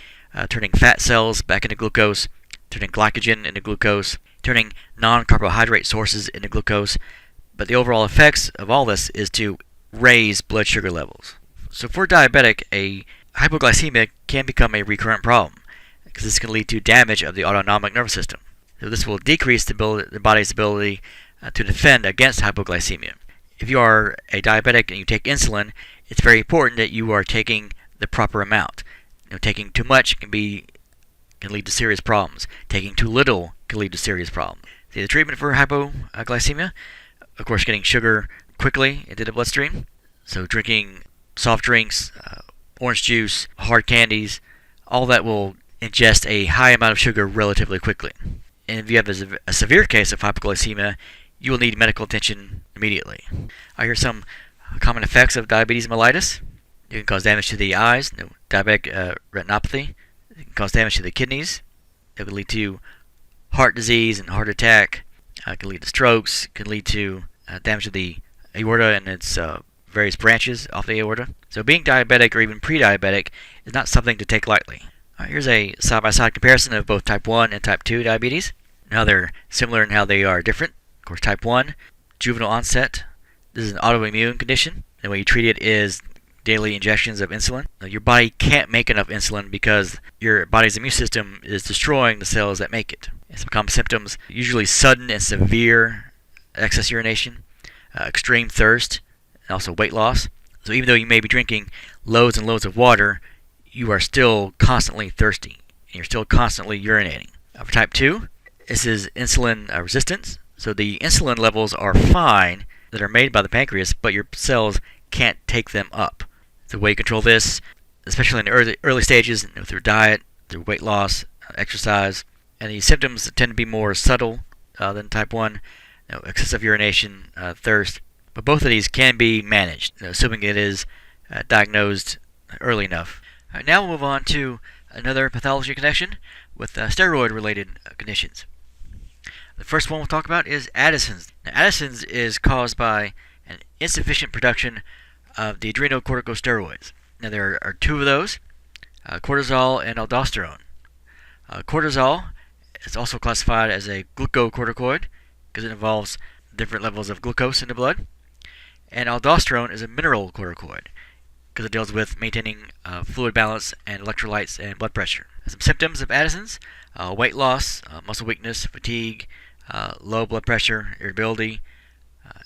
turning fat cells back into glucose, turning glycogen into glucose, turning non-carbohydrate sources into glucose. But the overall effects of all this is to raise blood sugar levels. So for diabetic, a hypoglycemia can become a recurrent problem, because this can lead to damage of the autonomic nervous system. So this will decrease the body's ability to defend against hypoglycemia. If you are a diabetic and you take insulin, it's very important that you are taking the proper amount. Taking too much can lead to serious problems. Taking too little can lead to serious problems. See, the treatment for hypoglycemia, of course, getting sugar quickly into the bloodstream. So drinking soft drinks, orange juice, hard candies, all that will ingest a high amount of sugar relatively quickly. And if you have a severe case of hypoglycemia, you will need medical attention immediately. Here are some common effects of diabetes mellitus. It can cause damage to the eyes, diabetic retinopathy. It can cause damage to the kidneys. It can lead to heart disease and heart attack. It can lead to strokes. It can lead to damage to the aorta and its various branches off the aorta. So being diabetic or even pre-diabetic is not something to take lightly. Here's a side-by-side comparison of both type 1 and type 2 diabetes. Now they're similar in how they are different. Of course, type 1, juvenile onset. This is an autoimmune condition. The way you treat it is daily injections of insulin. Your body can't make enough insulin because your body's immune system is destroying the cells that make it. And some common symptoms: usually sudden and severe excess urination, extreme thirst, and also weight loss. So even though you may be drinking loads and loads of water, you are still constantly thirsty, and you're still constantly urinating. For type 2, this is insulin resistance. So the insulin levels are fine that are made by the pancreas, but your cells can't take them up. The way you control this, especially in the early stages, through diet, through weight loss, exercise, and the symptoms tend to be more subtle than type 1, excessive urination, thirst. But both of these can be managed, assuming it is diagnosed early enough. Now we'll move on to another pathology connection with steroid-related conditions. The first one we'll talk about is Addison's. Now, Addison's is caused by an insufficient production of the adrenocorticosteroids. Now there are two of those, cortisol and aldosterone. Cortisol is also classified as a glucocorticoid because it involves different levels of glucose in the blood. And aldosterone is a mineral corticoid because it deals with maintaining fluid balance and electrolytes and blood pressure. Some symptoms of Addison's: weight loss, muscle weakness, fatigue, low blood pressure, irritability,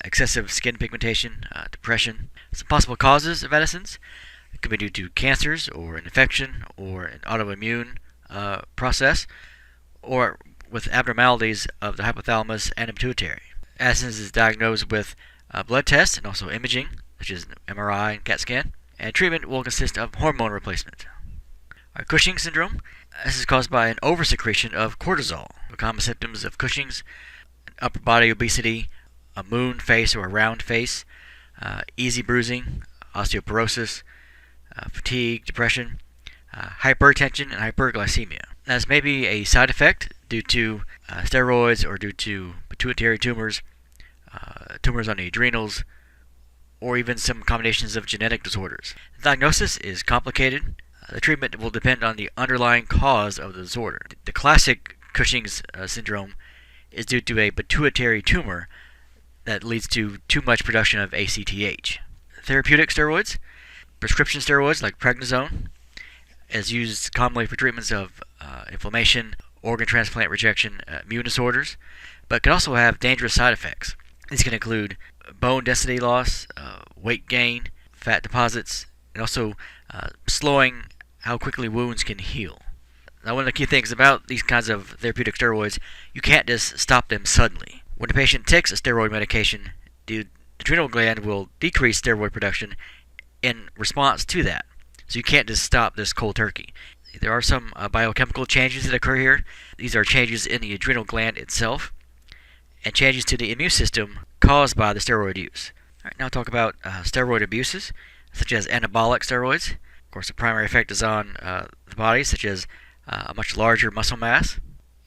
excessive skin pigmentation, depression. Some possible causes of Addison's: It can be due to cancers or an infection or an autoimmune process, or with abnormalities of the hypothalamus and the pituitary. Abstinence is diagnosed with blood tests and also imaging, such as MRI and CAT scan, and treatment will consist of hormone replacement. Cushing's syndrome. This is caused by an oversecretion of cortisol. The common symptoms of Cushing's: upper body obesity, a moon face or a round face, easy bruising, osteoporosis, fatigue, depression, hypertension, and hyperglycemia. Now, this may be a side effect due to steroids or due to pituitary tumors, tumors on the adrenals, or even some combinations of genetic disorders. The diagnosis is complicated. The treatment will depend on the underlying cause of the disorder. The classic Cushing's syndrome is due to a pituitary tumor that leads to too much production of ACTH. Therapeutic steroids. Prescription steroids like prednisone is used commonly for treatments of inflammation, organ transplant rejection, immune disorders, but can also have dangerous side effects. These can include bone density loss, weight gain, fat deposits, and also slowing how quickly wounds can heal. Now, one of the key things about these kinds of therapeutic steroids, you can't just stop them suddenly. When a patient takes a steroid medication, the adrenal gland will decrease steroid production in response to that. So you can't just stop this cold turkey. There are some biochemical changes that occur here. These are changes in the adrenal gland itself and changes to the immune system caused by the steroid use. All right, now I'll talk about steroid abuses, such as anabolic steroids. Of course, the primary effect is on the body, such as a much larger muscle mass.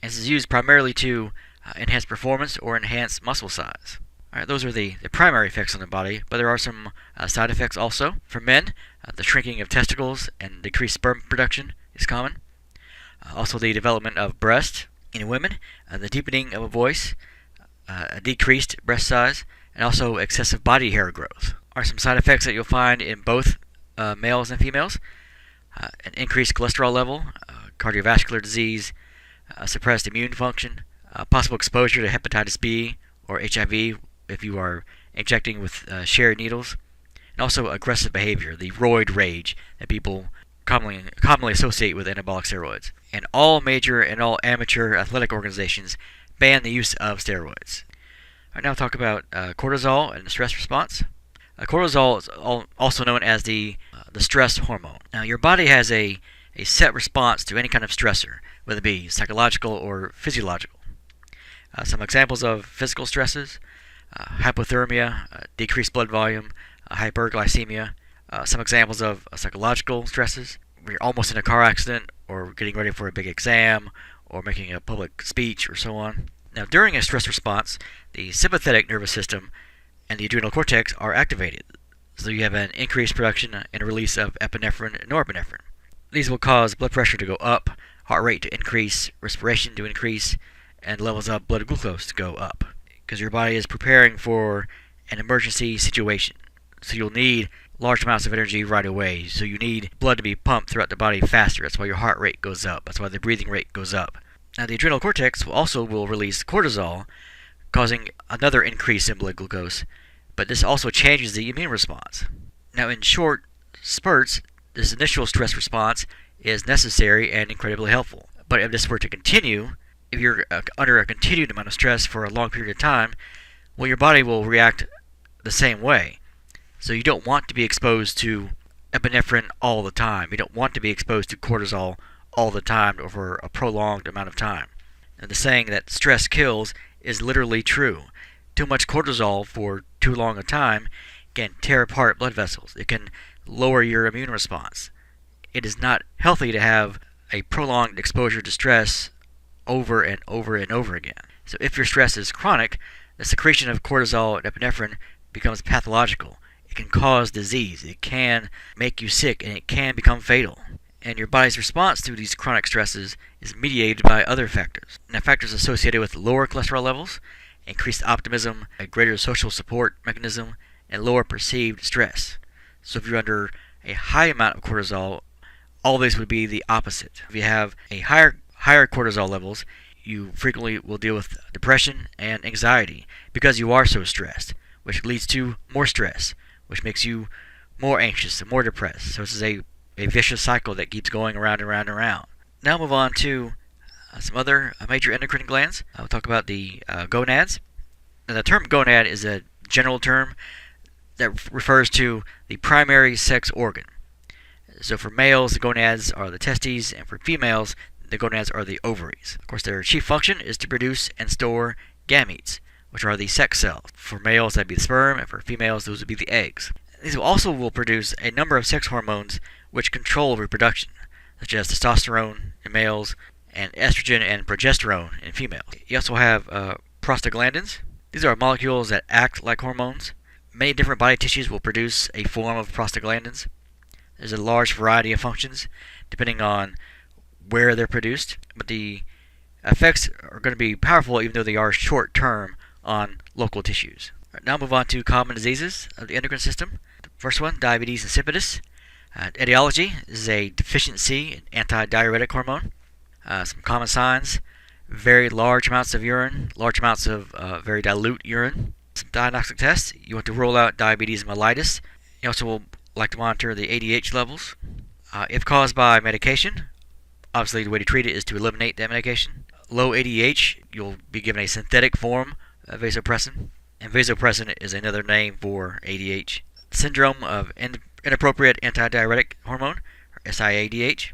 And this is used primarily to enhance performance or enhance muscle size. All right, those are the primary effects on the body, but there are some side effects also. For men, the shrinking of testicles and decreased sperm production is common. Also, the development of breast in women, the deepening of a voice, a decreased breast size, and also excessive body hair growth are some side effects that you'll find in both males and females. An increased cholesterol level, cardiovascular disease, suppressed immune function, possible exposure to hepatitis B or HIV if you are injecting with shared needles, and also aggressive behavior, the roid rage that people commonly associate with anabolic steroids. And all major and all amateur athletic organizations ban the use of steroids. All right, now I'll talk about cortisol and the stress response. Cortisol is also known as the stress hormone. Now, your body has a set response to any kind of stressor, whether it be psychological or physiological. Some examples of physical stresses: hypothermia, decreased blood volume, hyperglycemia. Some examples of psychological stresses: when you're almost in a car accident, or getting ready for a big exam, or making a public speech, or so on. Now, during a stress response, the sympathetic nervous system and the adrenal cortex are activated, so you have an increased production and release of epinephrine and norepinephrine. These will cause blood pressure to go up, heart rate to increase, respiration to increase, and levels of blood glucose to go up, because your body is preparing for an emergency situation. So you'll need large amounts of energy right away, so you need blood to be pumped throughout the body faster. That's why your heart rate goes up. That's why the breathing rate goes up. Now, the adrenal cortex will release cortisol, causing another increase in blood glucose, but this also changes the immune response. Now, in short spurts, this initial stress response is necessary and incredibly helpful. But if this were to continue, if you're under a continued amount of stress for a long period of time, well, your body will react the same way. So you don't want to be exposed to epinephrine all the time. You don't want to be exposed to cortisol all the time over a prolonged amount of time. And the saying that stress kills is literally true. Too much cortisol for too long a time can tear apart blood vessels. It can lower your immune response. It is not healthy to have a prolonged exposure to stress over and over and over again. So if your stress is chronic, the secretion of cortisol and epinephrine becomes pathological. It can cause disease. It can make you sick, and it can become fatal. And your body's response to these chronic stresses is mediated by other factors. Now, factors associated with lower cholesterol levels, increased optimism, a greater social support mechanism, and lower perceived stress. So if you're under a high amount of cortisol, all these would be the opposite. If you have a higher cortisol levels, you frequently will deal with depression and anxiety because you are so stressed, which leads to more stress, which makes you more anxious, and more depressed. So this is a vicious cycle that keeps going around and around and around. Now move on to some other major endocrine glands. We'll talk about the gonads. Now, the term gonad is a general term that refers to the primary sex organ. So for males, the gonads are the testes, and for females, the gonads are the ovaries. Of course, their chief function is to produce and store gametes, which are the sex cells. For males, that'd be the sperm, and for females, those would be the eggs. These also will produce a number of sex hormones which control reproduction, such as testosterone in males and estrogen and progesterone in females. You also have prostaglandins. These are molecules that act like hormones. Many different body tissues will produce a form of prostaglandins. There's a large variety of functions depending on where they're produced, but the effects are going to be powerful even though they are short-term on local tissues. Right, now move on to common diseases of the endocrine system. The first one, diabetes insipidus. Etiology is a deficiency in antidiuretic hormone. Some common signs: very large amounts of urine, large amounts of very dilute urine. Some diagnostic tests: you want to rule out diabetes mellitus. You also will like to monitor the ADH levels. If caused by medication, obviously the way to treat it is to eliminate that medication. Low ADH, you'll be given a synthetic form of vasopressin, and vasopressin is another name for ADH. Syndrome of inappropriate antidiuretic hormone, or SIADH.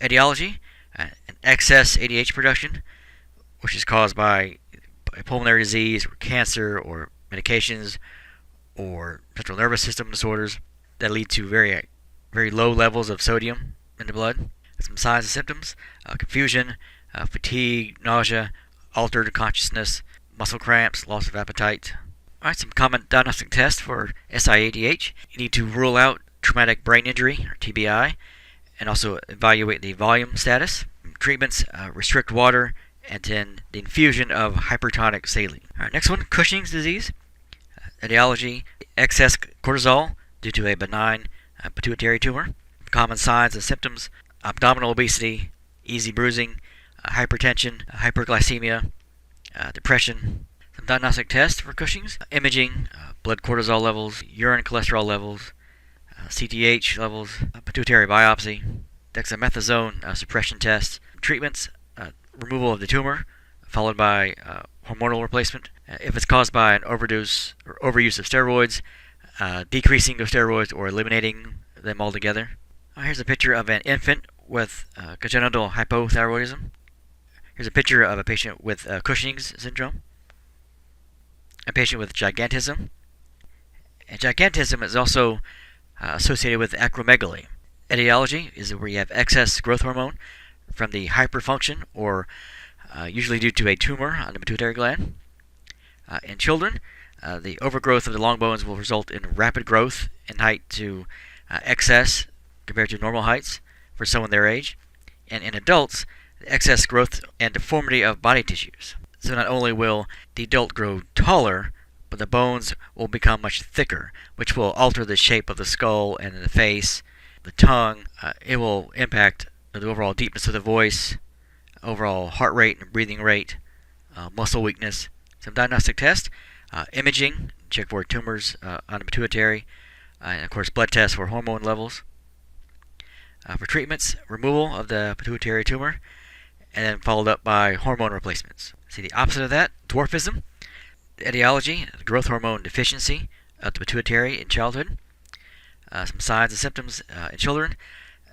Etiology, an excess ADH production, which is caused by a pulmonary disease or cancer or medications or central nervous system disorders that lead to very, very low levels of sodium in the blood. Some signs and symptoms: confusion, fatigue, nausea, altered consciousness, muscle cramps, loss of appetite. Alright, some common diagnostic tests for SIADH. You need to rule out traumatic brain injury, or TBI, and also evaluate the volume status. Treatments: restrict water, and then the infusion of hypertonic saline. Alright, next one, Cushing's disease. Etiology: excess cortisol due to a benign pituitary tumor. Common signs and symptoms: abdominal obesity, easy bruising, hypertension, hyperglycemia, depression. Some diagnostic tests for Cushing's: imaging, blood cortisol levels, urine cholesterol levels, CTH levels, pituitary biopsy, dexamethasone suppression test. Treatments: removal of the tumor, followed by hormonal replacement. If it's caused by an overdose or overuse of steroids, decreasing those steroids or eliminating them altogether. Here's a picture of an infant with congenital hypothyroidism. Here's a picture of a patient with Cushing's syndrome. A patient with gigantism. And gigantism is also associated with acromegaly. Etiology is where you have excess growth hormone from the hyperfunction, or usually due to a tumor on the pituitary gland. In children, the overgrowth of the long bones will result in rapid growth in height to excess compared to normal heights for someone their age. And in adults, the excess growth and deformity of body tissues. So not only will the adult grow taller, but the bones will become much thicker, which will alter the shape of the skull and the face, the tongue. It will impact the overall deepness of the voice, overall heart rate and breathing rate, muscle weakness. Some diagnostic tests: imaging, check for tumors on the pituitary, and of course blood tests for hormone levels. For treatments: removal of the pituitary tumor, and then followed up by hormone replacements. See the opposite of that, dwarfism. The etiology: growth hormone deficiency of the pituitary in childhood. Some signs and symptoms in children: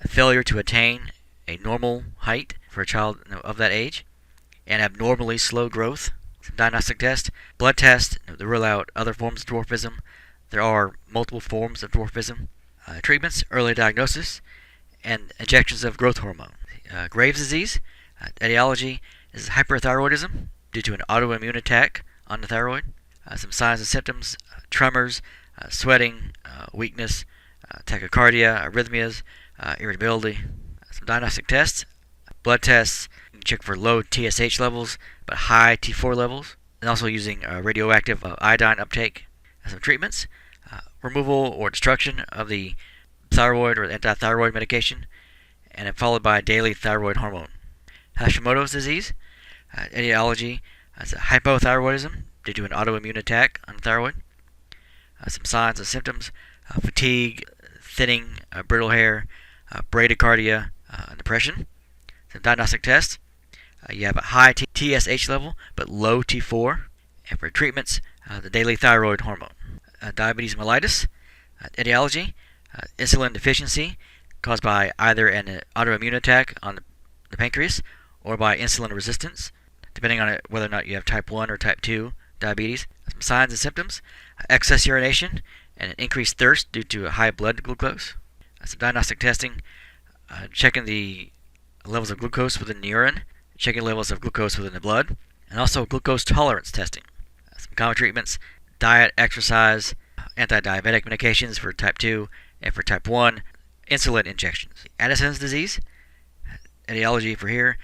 failure to attain a normal height for a child of that age, and abnormally slow growth. Some diagnostic tests: blood test to rule out other forms of dwarfism. There are multiple forms of dwarfism. Treatments: early diagnosis, and injections of growth hormone. Graves' disease. Etiology is hyperthyroidism due to an autoimmune attack on the thyroid. Some signs and symptoms: tremors, sweating, weakness, tachycardia, arrhythmias, irritability. Some diagnostic tests: blood tests, you can check for low TSH levels but high T4 levels, and also using radioactive iodine uptake. Some treatments: removal or destruction of the thyroid or antithyroid medication, and then followed by daily thyroid hormone. Hashimoto's disease. Etiology is hypothyroidism due to an autoimmune attack on the thyroid. Some signs and symptoms: fatigue, thinning, brittle hair, bradycardia, and depression. Some diagnostic tests. You have a high TSH level but low T4. And for treatments, the daily thyroid hormone. Diabetes mellitus. Etiology, insulin deficiency caused by either an autoimmune attack on the pancreas or by insulin resistance, depending on whether or not you have type 1 or type 2 diabetes. Some signs and symptoms: excess urination and an increased thirst due to a high blood glucose. Some diagnostic testing, checking the levels of glucose within the urine, checking levels of glucose within the blood, and also glucose tolerance testing. Some common treatments: diet, exercise, anti-diabetic medications for type 2 and for type 1, insulin injections. Addison's disease, etiology for here,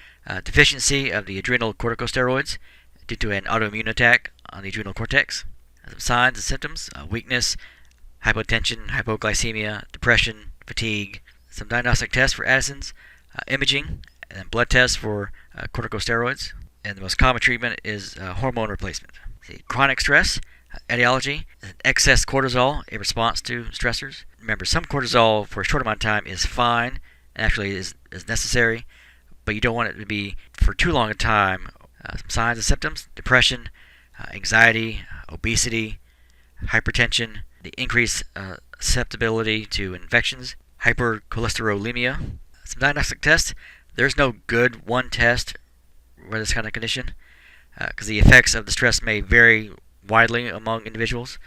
deficiency of the adrenal corticosteroids due to an autoimmune attack on the adrenal cortex. Some signs and symptoms: weakness, hypotension, hypoglycemia, depression, fatigue. Some diagnostic tests for Addison's, imaging, and then blood tests for corticosteroids. And the most common treatment is hormone replacement. Chronic stress, etiology, excess cortisol in response to stressors. Remember, some cortisol for a short amount of time is fine and actually is necessary, but you don't want it to be for too long a time. Some signs and symptoms: depression, anxiety, obesity, hypertension, the increased susceptibility to infections, hypercholesterolemia. Some diagnostic tests. There's no good one test for this kind of condition because the effects of the stress may vary widely among individuals.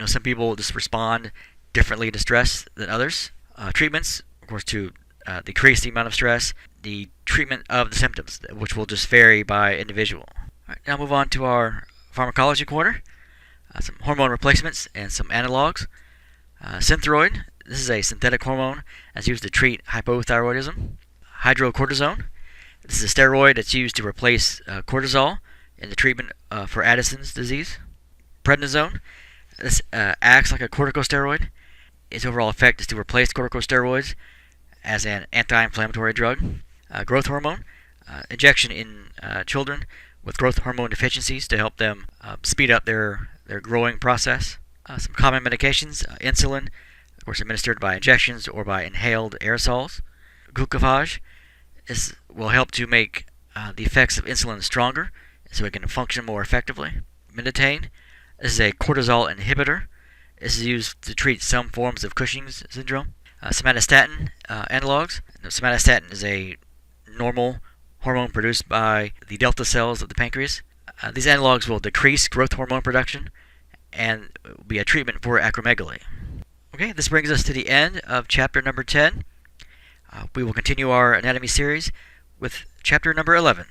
Some people just respond differently to stress than others. Treatments, of course, to decrease the amount of stress, the treatment of the symptoms, which will just vary by individual. All right, now move on to our Pharmacology Corner. Some hormone replacements and some analogs. Synthroid, this is a synthetic hormone that's used to treat hypothyroidism. Hydrocortisone, this is a steroid that's used to replace cortisol in the treatment for Addison's disease. Prednisone, this acts like a corticosteroid. Its overall effect is to replace corticosteroids as an anti-inflammatory drug. Growth hormone, injection in children with growth hormone deficiencies to help them speed up their growing process. Some common medications: insulin, of course, administered by injections or by inhaled aerosols. Glucophage, this will help to make the effects of insulin stronger so it can function more effectively. Midotane, this is a cortisol inhibitor. This is used to treat some forms of Cushing's syndrome. Somatostatin analogs. Somatostatin is a normal hormone produced by the delta cells of the pancreas. These analogs will decrease growth hormone production and will be a treatment for acromegaly. Okay, this brings us to the end of chapter number 10. We will continue our anatomy series with chapter number 11.